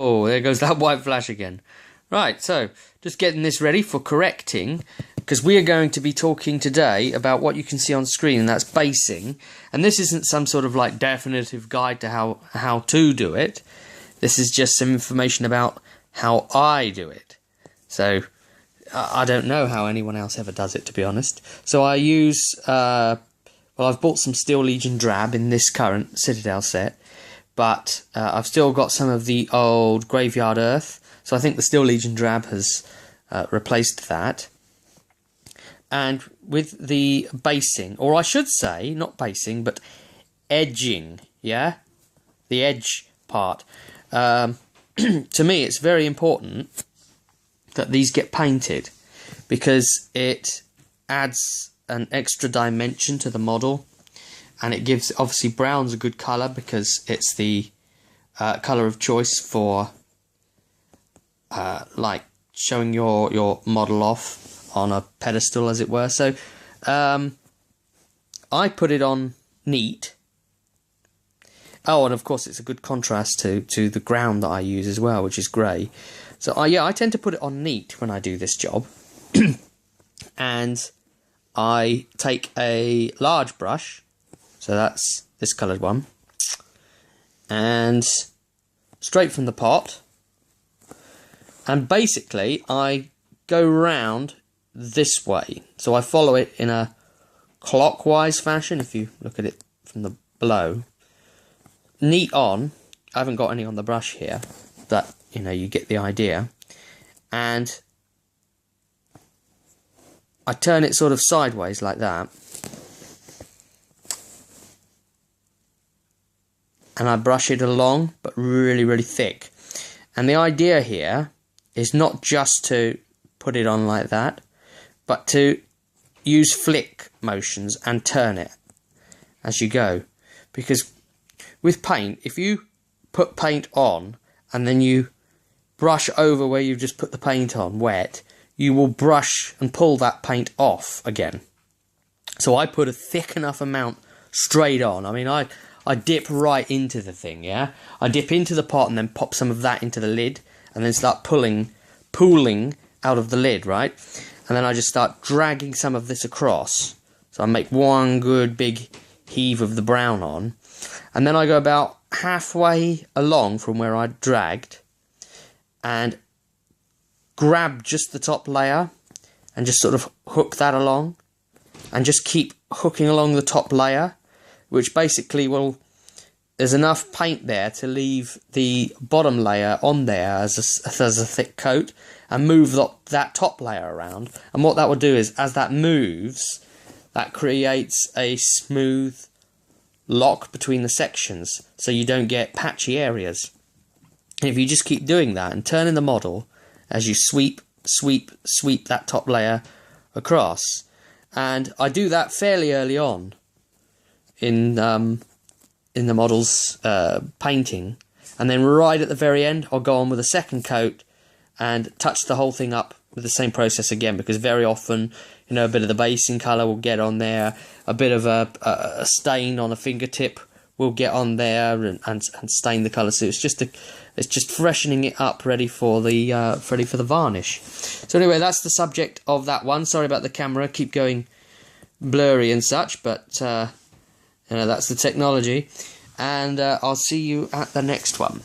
Oh, there goes that white flash again. Right, so just getting this ready for correcting, because we are going to be talking today about what you can see on screen, and that's basing. And this isn't some sort of like definitive guide to how to do it. This is just some information about how I do it. So I don't know how anyone else ever does it, to be honest. So I use, well, I've bought some Steel Legion Drab in this current Citadel set, but I've still got some of the old Graveyard Earth. So I think the Steel Legion Drab has replaced that. And with the basing, or I should say, not basing, but edging, yeah? The edge part. To me, it's very important that these get painted, because it adds an extra dimension to the model, and it gives, obviously brown's a good colour because it's the colour of choice for like showing your model off on a pedestal, as it were. So I put it on neat. Oh, and of course it's a good contrast to the ground that I use as well, which is grey. So I tend to put it on neat when I do this job. And I take a large brush, so that's this coloured one, and straight from the pot, and basically I go round this way. So I follow it in a clockwise fashion, if you look at it from the below. Neat on, I haven't got any on the brush here, but you know, you get the idea. And I turn it sort of sideways like that, and I brush it along, but really, really thick. And the idea here is not just to put it on like that, but to use flick motions and turn it as you go. Because with paint, if you put paint on and then you brush over where you've just put the paint on wet, you will brush and pull that paint off again. So I put a thick enough amount straight on. I mean, I dip right into the thing, yeah? I dip into the pot and then pop some of that into the lid, and then start pooling out of the lid, right? And then I just start dragging some of this across. So I make one good big heave of the brown on, and then I go about halfway along from where I dragged and grab just the top layer and just sort of hook that along, and just keep hooking along the top layer, which basically will, there's enough paint there to leave the bottom layer on there as a thick coat, and move that top layer around. And what that will do is, as that moves, that creates a smooth lock between the sections, so you don't get patchy areas. And if you just keep doing that and turning the model as you sweep that top layer across, and I do that fairly early on in the model's painting, and then right at the very end I'll go on with a second coat and touch the whole thing up with the same process again, because very often, you know, a bit of the basing colour will get on there, a bit of a stain on a fingertip will get on there and stain the colour. So it's just freshening it up, ready for the varnish. So anyway, that's the subject of that one. Sorry about the camera, keep going blurry and such, but you know, that's the technology. And I'll see you at the next one.